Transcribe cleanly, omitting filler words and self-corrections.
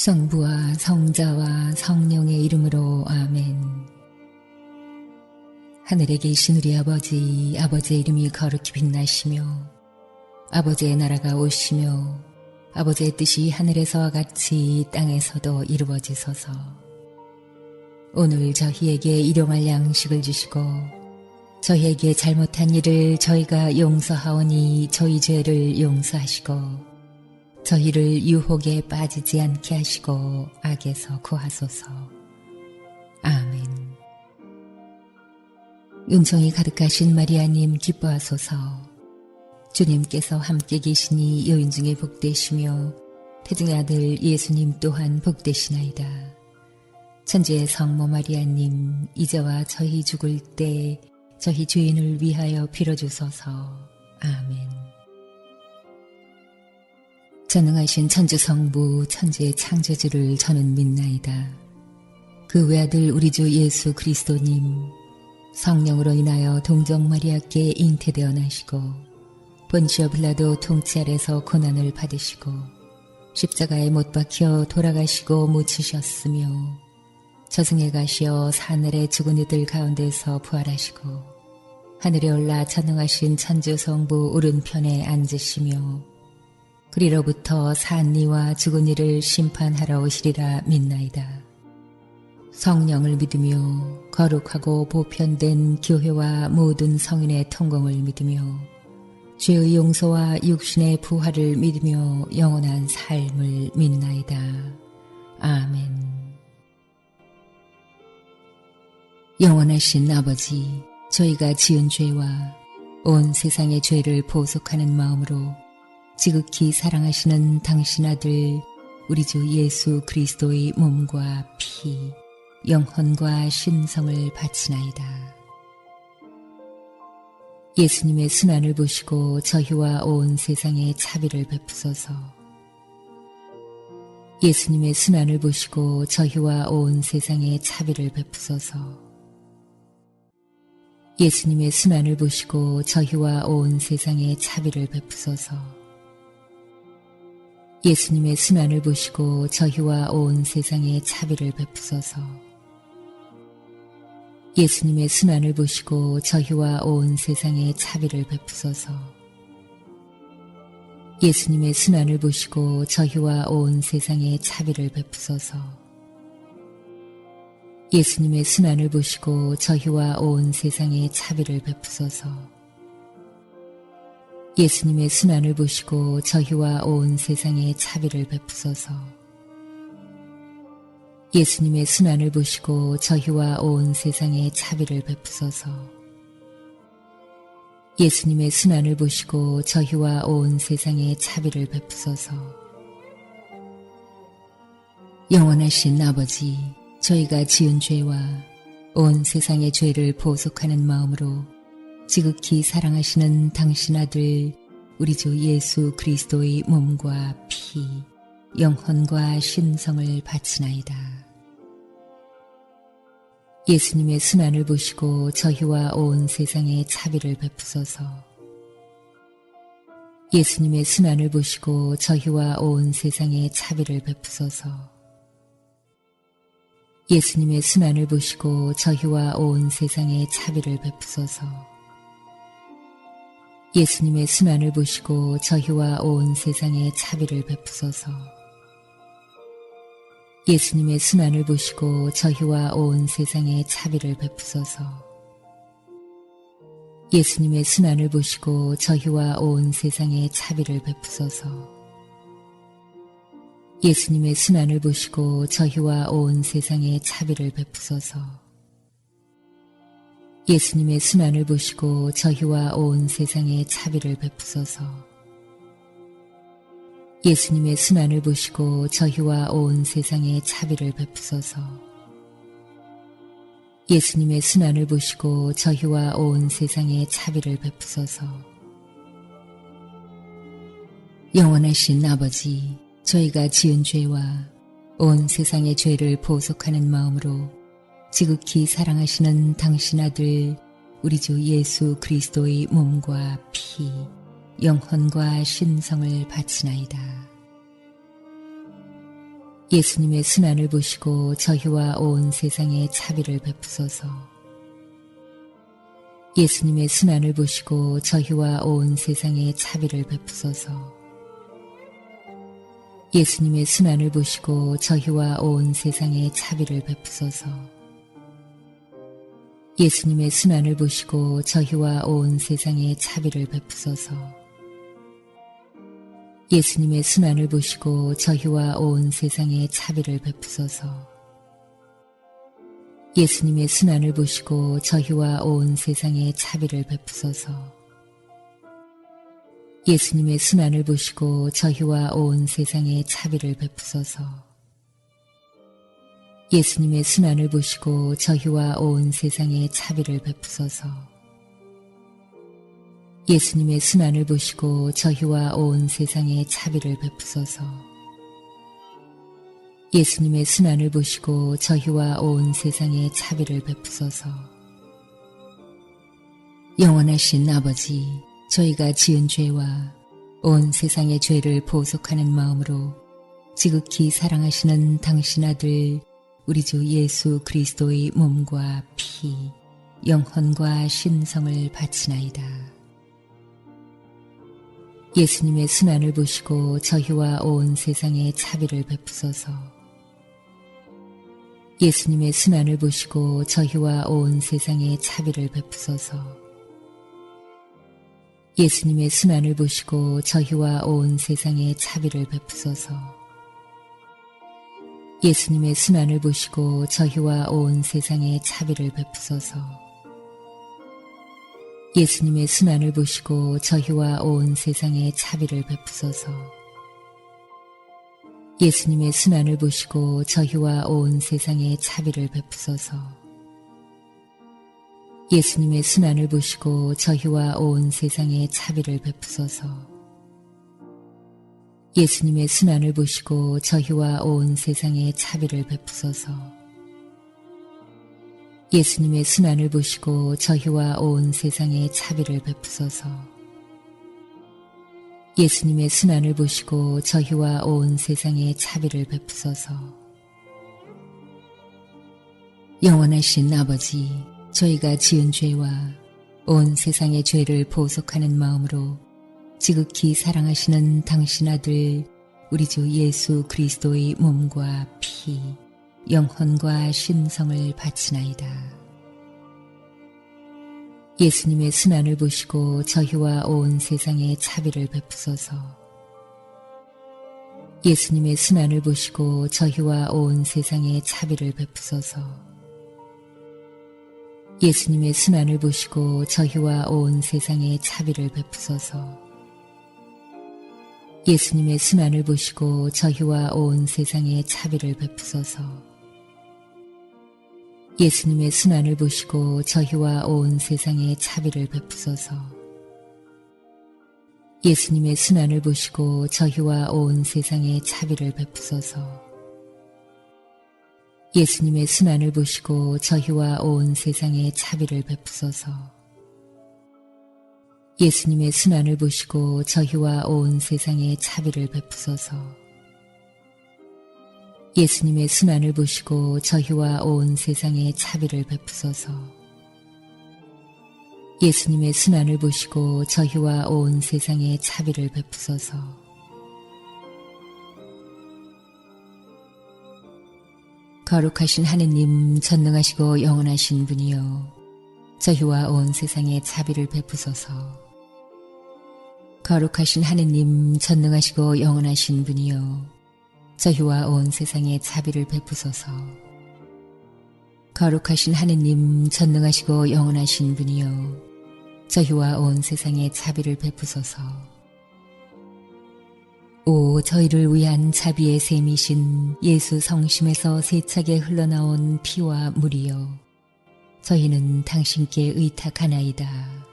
성부와 성자와 성령의 이름으로 아멘. 하늘에 계신 우리 아버지, 아버지의 이름이 거룩히 빛나시며 아버지의 나라가 오시며 아버지의 뜻이 하늘에서와 같이 땅에서도 이루어지소서. 오늘 저희에게 일용할 양식을 주시고 저희에게 잘못한 일을 저희가 용서하오니 저희 죄를 용서하시고 저희를 유혹에 빠지지 않게 하시고 악에서 구하소서. 아멘. 은총이 가득하신 마리아님 기뻐하소서. 주님께서 함께 계시니 여인 중에 복되시며 태중의 아들 예수님 또한 복되시나이다. 천주의 성모 마리아님, 이제와 저희 죽을 때 저희 죄인을 위하여 빌어주소서. 아멘. 전능하신 천주성부 천지의 창조주를 저는 믿나이다. 그 외아들 우리 주 예수 그리스도님, 성령으로 인하여 동정 마리아께 잉태되어 나시고 본시오 빌라도 통치 아래서 고난을 받으시고 십자가에 못 박혀 돌아가시고 묻히셨으며 저승에 가시어 사늘에 죽은 이들 가운데서 부활하시고 하늘에 올라 전능하신 천주성부 오른편에 앉으시며 그리로부터 산 이와 죽은 이를 심판하러 오시리라 믿나이다. 성령을 믿으며 거룩하고 보편된 교회와 모든 성인의 통공을 믿으며 죄의 용서와 육신의 부활을 믿으며 영원한 삶을 믿나이다. 아멘. 영원하신 아버지, 저희가 지은 죄와 온 세상의 죄를 보속하는 마음으로 지극히 사랑하시는 당신 아들 우리 주 예수 그리스도의 몸과 피, 영혼과 신성을 바치나이다. 예수님의 순환을 보시고 저희와 온 세상에 자비를 베푸소서. 예수님의 순환을 보시고 저희와 온 세상에 자비를 베푸소서. 예수님의 순환을 보시고 저희와 온 세상에 자비를 베푸소서. 예수님의 순환을 보시고 저희와 온 세상에 자비를 베푸소서. 예수님의 순환을 보시고 저희와 온 세상에 자비를 베푸소서. 예수님의 순환을 보시고 저희와 온 세상에 자비를 베푸소서. 예수님의 순환을 보시고 저희와 온 세상에 자비를 베푸소서. 예수님의 순환을 보시고 저희와 온 세상에 자비를 베푸소서. 예수님의 순환을 보시고 저희와 온 세상에 자비를 베푸소서. 예수님의 순환을 보시고 저희와 온 세상에 자비를 베푸소서. 영원하신 아버지, 저희가 지은 죄와 온 세상의 죄를 보속하는 마음으로 지극히 사랑하시는 당신 아들 우리 주 예수 그리스도의 몸과 피, 영혼과 신성을 바치나이다. 예수님의 순환을 보시고 저희와 온 세상에 자비를 베푸소서. 예수님의 순환을 보시고 저희와 온 세상에 자비를 베푸소서. 예수님의 순환을 보시고 저희와 온 세상에 자비를 베푸소서. 예수님의 순환을 보시고 저희와 온 세상에 자비를 베푸소서. 예수님의 순환을 보시고 저희와 온 세상에 자비를 베푸소서. 예수님의 순환을 보시고 저희와 온 세상에 자비를 베푸소서. 예수님의 순환을 보시고 저희와 온 세상에 자비를 베푸소서. 예수님의 순환을 보시고 저희와 온 세상에 자비를 베푸소서. 예수님의 순환을 보시고 저희와 온 세상에 자비를 베푸소서. 예수님의 순환을 보시고 저희와 온 세상에 자비를 베푸소서. 영원하신 아버지, 저희가 지은 죄와 온 세상의 죄를 보속하는 마음으로 지극히 사랑하시는 당신 아들 우리 주 예수 그리스도의 몸과 피, 영혼과 신성을 바치나이다. 예수님의 순환을 보시고 저희와 온 세상에 자비를 베푸소서. 예수님의 순환을 보시고 저희와 온 세상에 자비를 베푸소서. 예수님의 순환을 보시고 저희와 온 세상에 자비를 베푸소서. 예수님의 순환을 보시고 저희와 온 세상에 자비를 베푸소서. 예수님의 순환을 보시고 저희와 온 세상에 자비를 베푸소서. 예수님의 순환을 보시고 저희와 온 세상에 자비를 베푸소서. 예수님의 순환을 보시고 저희와 온 세상에 자비를 베푸소서. 예수님의 순환을 보시고 저희와 온 세상에 자비를 베푸소서. 예수님의 순환을 보시고 저희와 온 세상에 자비를 베푸소서. 예수님의 순환을 보시고 저희와 온 세상에 자비를 베푸소서. 영원하신 아버지, 저희가 지은 죄와 온 세상의 죄를 보속하는 마음으로 지극히 사랑하시는 당신 아들 우리 주 예수 그리스도의 몸과 피, 영혼과 신성을 바치나이다. 예수님의 순환을 보시고 저희와 온 세상에 자비를 베푸소서. 예수님의 순환을 보시고 저희와 온 세상에 자비를 베푸소서. 예수님의 순환을 보시고 저희와 온 세상에 자비를 베푸소서. 예수님의 순환을 보시고 저희와 온 세상에 자비를 베푸소서. 예수님의 순환을 보시고 저희와 온 세상에 자비를 베푸소서. 예수님의 순환을 보시고 저희와 온 세상에 자비를 베푸소서. 예수님의 순환을 보시고 저희와 온 세상에 자비를 베푸소서. 예수님의 순환을 보시고 저희와 온 세상에 자비를 베푸소서. 예수님의 순환을 보시고 저희와 온 세상에 자비를 베푸소서. 예수님의 순환을 보시고 저희와 온 세상에 자비를 베푸소서. 영원하신 아버지, 저희가 지은 죄와 온 세상의 죄를 보속하는 마음으로 지극히 사랑하시는 당신 아들 우리 주 예수 그리스도의 몸과 피, 영혼과 신성을 바치나이다. 예수님의 순환을 보시고 저희와 온 세상에 자비를 베푸소서. 예수님의 순환을 보시고 저희와 온 세상에 자비를 베푸소서. 예수님의 순환을 보시고 저희와 온 세상에 자비를 베푸소서. 예수님의 순환을 보시고 저희와 온 세상에 자비를 베푸소서. 예수님의 순환을 보시고 저희와 온 세상에 자비를 베푸소서. 예수님의 순환을 보시고 저희와 온 세상에 자비를 베푸소서. 예수님의 순환을 보시고 저희와 온 세상에 자비를 베푸소서. 예수님의 순환을 보시고 저희와 온 세상에 자비를 베푸소서. 예수님의 순환을 보시고 저희와 온 세상에 자비를 베푸소서. 예수님의 순환을 보시고 저희와 온 세상에 자비를 베푸소서. 거룩하신 하느님, 전능하시고 영원하신 분이여, 저희와 온 세상에 자비를 베푸소서. 거룩하신 하느님, 전능하시고 영원하신 분이여, 저희와 온 세상에 자비를 베푸소서. 거룩하신 하느님, 전능하시고 영원하신 분이여, 저희와 온 세상에 자비를 베푸소서. 오, 저희를 위한 자비의 샘이신 예수 성심에서 세차게 흘러나온 피와 물이여, 저희는 당신께 의탁하나이다.